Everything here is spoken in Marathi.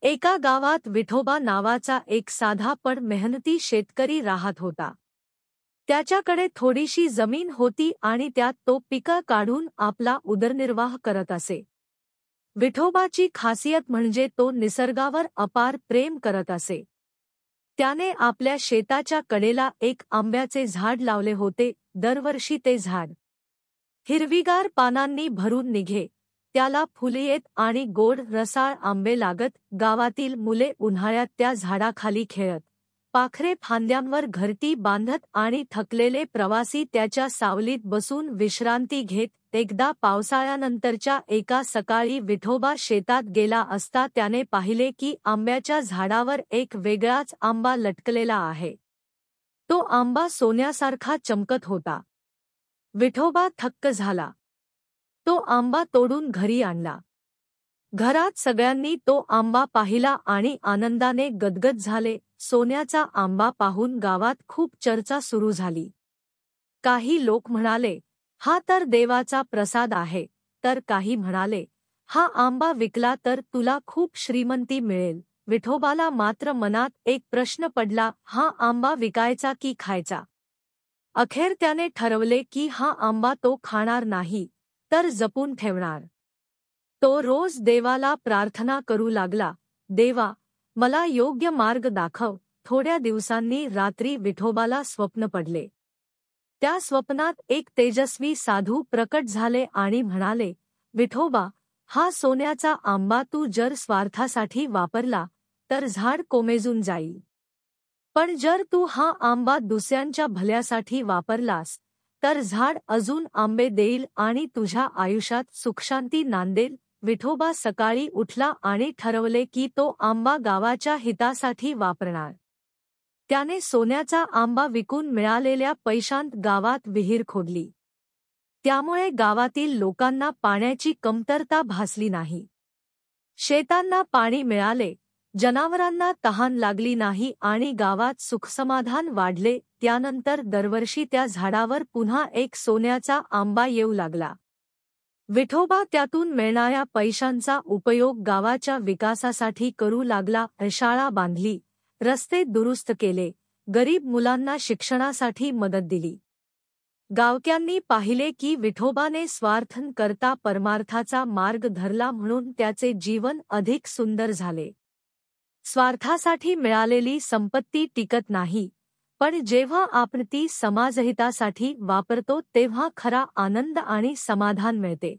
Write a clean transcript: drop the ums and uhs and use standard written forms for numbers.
एका गावात विठोबा नावाचा एक साधा पण मेहनती शेतकरी राहत होता. त्याच्याकडे थोडीशी जमीन होती आणि त्यात तो पिकं काढून आपला उदरनिर्वाह करत असे. विठोबाची खासियत म्हणजे तो निसर्गावर अपार प्रेम करत असे. त्याने आपल्या शेताच्या कडेला एक आंब्याचे झाड लावले होते. दरवर्षी ते झाड हिरवीगार पानांनी भरून निघे, त्याला फुले येत आणि गोड रसाळ आंबे लागत. गावातील मुले उन्हाळ्यात त्या झाडाखाली खेळत, पाखरे फांद्यांवर घरटी बांधत आणि थकलेले प्रवासी त्याच्या सावलीत बसून विश्रांती घेत. एकदा पावसाळ्यानंतरच्या एका सकाळी विठोबा शेतात गेला असता त्याने पाहिले की आंब्याच्या झाडावर एक वेगळाच आंबा लटकलेला आहे. तो आंबा सोन्यासारखा चमकत होता. विठोबा थक्क झाला. तो आंबा तोडून घरी आणला. घरात सगळ्यांनी तो आंबा पाहिला आणि आनंदाने गदगद झाले. सोन्याचा आंबा पाहून गावात खूप चर्चा सुरू झाली. काही लोक म्हणाले, हा तर देवाचा प्रसाद आहे, तर काही म्हणाले, हा आंबा विकला तर तुला खूप श्रीमंती मिळेल. विठोबाला मात्र मनात एक प्रश्न पडला, हा आंबा विकायचा की खायचा? अखेर त्याने ठरवले की हा आंबा तो खाणार नाही, तर जपून ठेवणार. तो रोज देवाला प्रार्थना करू लागला, देवा, मला योग्य मार्ग दाखव. थोड्या दिवसांनी रात्री विठोबाला स्वप्न पडले. त्या स्वप्नात एक तेजस्वी साधू प्रकट झाले आणि म्हणाले, विठोबा, हा सोन्याचा आंबा तू जर स्वार्थासाठी वापरला तर झाड कोमेजून जाईल. पण जर तू हा आंबा दुसऱ्यांच्या भल्यासाठी वापरलास तर झाड अजून आंबे देईल आणि तुझ्या आयुष्यात सुखशांती नांदेल. विठोबा सकाळी उठला आणि ठरवले की तो आंबा गावाच्या हितासाठी वापरणार. त्याने सोन्याचा आंबा विकून मिळालेल्या पैशांत गावात विहीर खोदली. त्यामुळे गावातील लोकांना पाण्याची कमतरता भासली नाही. शेतांना पाणी मिळाले, जनावरांना तहान लागली नाही आणि गावात सुखसमाधान वाढले. त्यानंतर दरवर्षी त्या झाडावर पुन्हा एक सोन्याचा आंबा येऊ लागला. विठोबा त्यातून मिळणाऱ्या पैशांचा उपयोग गावाच्या विकासासाठी करू लागला. शाळा बांधली, रस्ते दुरुस्त केले, गरीब मुलांना शिक्षणासाठी मदत दिली. गावक्यांनी पाहिले की विठोबाने स्वार्थ न करता परमार्थाचा मार्ग धरला, म्हणून त्याचे जीवन अधिक सुंदर झाले. स्वार्थासाठी मिळालेली संपत्ती टिकत नाही, पण जेव्हा आपण ती समाजहितासाठी वापरतो तेव्हा खरा आनंद आणि समाधान मिळते.